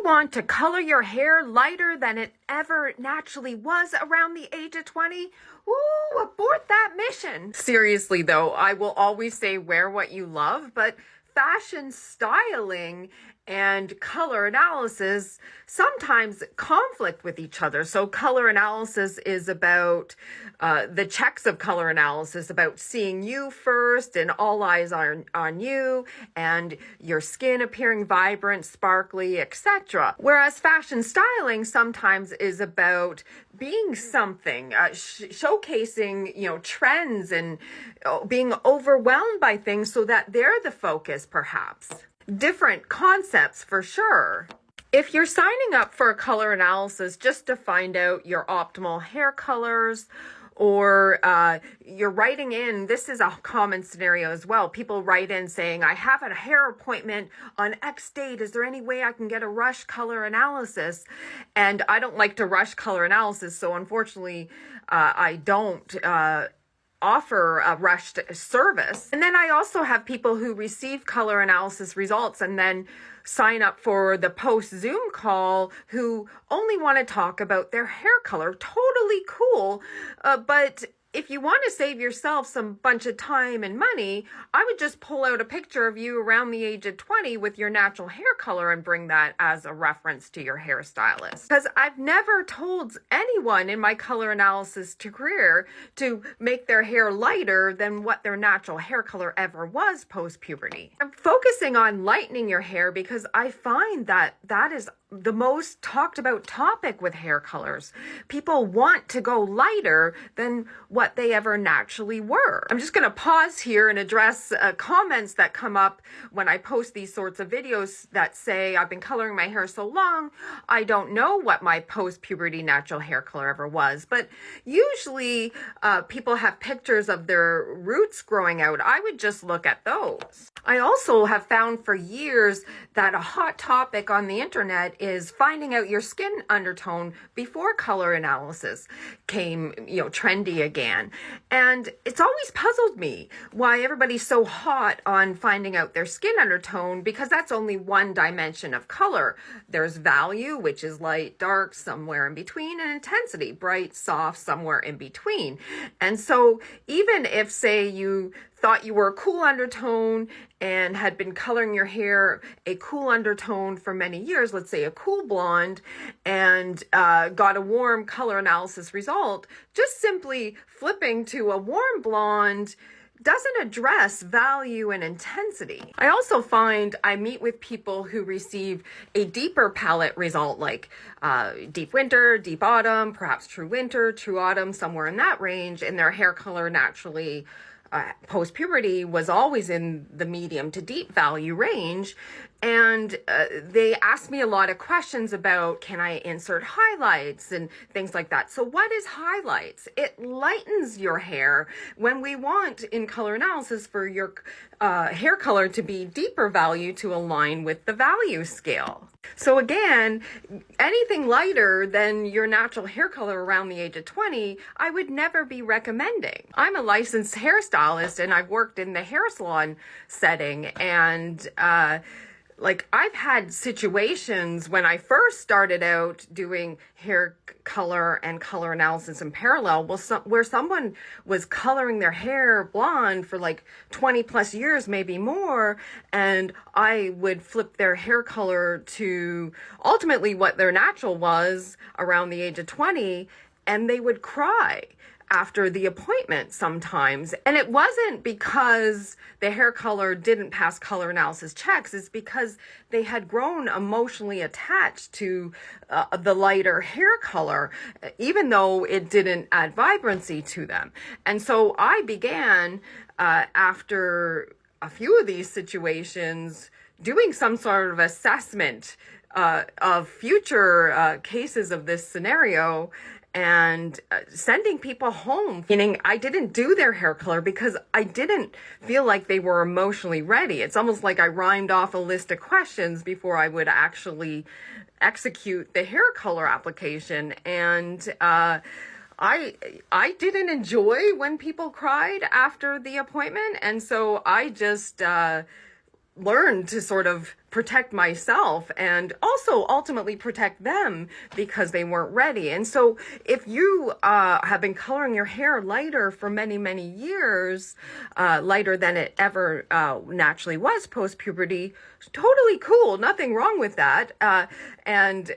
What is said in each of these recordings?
Want to color your hair lighter than it ever naturally was around the age of 20? Ooh, abort that mission. Seriously though, I will always say wear what you love, but fashion styling and color analysis sometimes conflict with each other. So color analysis is about the checks of color analysis, about seeing you first and all eyes are on you and your skin appearing vibrant, sparkly, etc. Whereas fashion styling sometimes is about being something, showcasing, trends and being overwhelmed by things so that they're the focus, perhaps. Different concepts for sure. If you're signing up for a color analysis just to find out your optimal hair colors, or you're writing in, this is a common scenario as well. People write in saying, I have a hair appointment on X date. Is there any way I can get a rush color analysis? And I don't like to rush color analysis. So unfortunately, I don't offer a rushed service. And then I also have people who receive color analysis results and then sign up for the post Zoom call who only want to talk about their hair color. Totally cool. But if you want to save yourself some bunch of time and money, I would just pull out a picture of you around the age of 20 with your natural hair color and bring that as a reference to your hairstylist. Because I've never told anyone in my color analysis career to make their hair lighter than what their natural hair color ever was post-puberty. I'm focusing on lightening your hair because I find that that is the most talked about topic with hair colors. People want to go lighter than what they ever naturally were. I'm just going to pause here and address comments that come up when I post these sorts of videos that say, I've been coloring my hair so long, I don't know what my post-puberty natural hair color ever was. But usually people have pictures of their roots growing out. I would just look at those. I also have found for years that a hot topic on the internet is finding out your skin undertone before color analysis came, trendy again. And it's always puzzled me why everybody's so hot on finding out their skin undertone, because that's only one dimension of color. There's value, which is light, dark, somewhere in between, and intensity, bright, soft, somewhere in between. And so even if, say, you thought you were a cool undertone and had been coloring your hair a cool undertone for many years, let's say a cool blonde, and got a warm color analysis result, just simply flipping to a warm blonde doesn't address value and intensity. I also find I meet with people who receive a deeper palette result, like deep winter, deep autumn, perhaps true winter, true autumn, somewhere in that range, and their hair color naturally post-puberty was always in the medium to deep value range. And they asked me a lot of questions about, can I insert highlights and things like that. So what is highlights? It lightens your hair when we want in color analysis for your hair color to be deeper value to align with the value scale. So again, anything lighter than your natural hair color around the age of 20, I would never be recommending. I'm a licensed hairstylist and I've worked in the hair salon setting, and I've had situations when I first started out doing hair color and color analysis in parallel, where someone was coloring their hair blonde for 20 plus years, maybe more, and I would flip their hair color to ultimately what their natural was around the age of 20, and they would cry after the appointment sometimes. And it wasn't because the hair color didn't pass color analysis checks. It's because they had grown emotionally attached to the lighter hair color, even though it didn't add vibrancy to them. And so I began, after a few of these situations, doing some sort of assessment of future cases of this scenario, and sending people home, meaning I didn't do their hair color because I didn't feel like they were emotionally ready. It's almost like I rhymed off a list of questions before I would actually execute the hair color application. And I didn't enjoy when people cried after the appointment. And so I just learned to sort of protect myself and also ultimately protect them because they weren't ready. And so if you have been coloring your hair lighter for many, many years, lighter than it ever naturally was post-puberty, totally cool. Nothing wrong with that. And,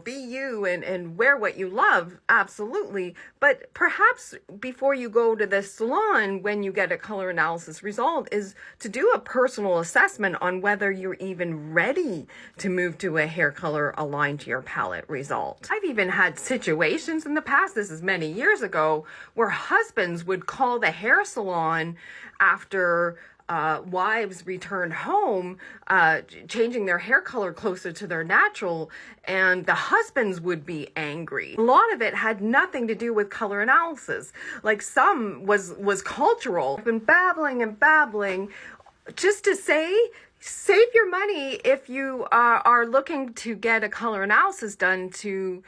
be you and wear what you love. Absolutely. But perhaps before you go to the salon, when you get a color analysis result, is to do a personal assessment on whether you're even ready to move to a hair color aligned to your palette result. I've even had situations in the past, this is many years ago, where husbands would call the hair salon after wives returned home, changing their hair color closer to their natural, and the husbands would be angry. A lot of it had nothing to do with color analysis. Like some was cultural. I've been babbling and babbling just to say, save your money if you are looking to get a color analysis done to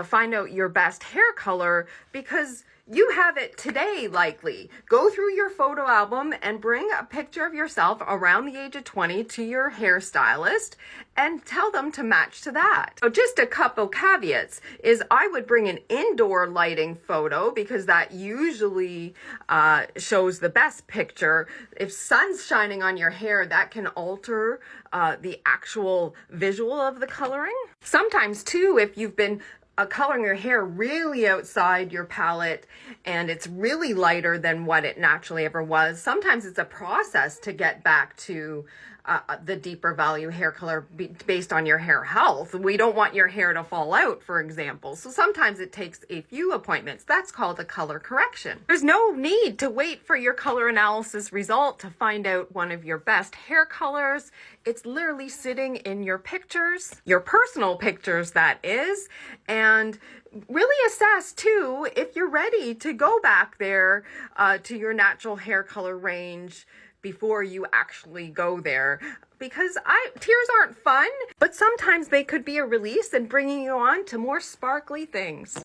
find out your best hair color, because you have it today, likely. Go through your photo album and bring a picture of yourself around the age of 20 to your hairstylist and tell them to match to that. So just a couple caveats is I would bring an indoor lighting photo because that usually shows the best picture. If sun's shining on your hair, that can alter the actual visual of the coloring. Sometimes too, if you've been coloring your hair really outside your palette and it's really lighter than what it naturally ever was, sometimes it's a process to get back to the deeper value hair color based on your hair health. We don't want your hair to fall out, for example. So sometimes it takes a few appointments. That's called a color correction. There's no need to wait for your color analysis result to find out one of your best hair colors. It's literally sitting in your pictures, your personal pictures, that is, and really assess too if you're ready to go back there to your natural hair color range before you actually go there. Because tears aren't fun, but sometimes they could be a release and bringing you on to more sparkly things.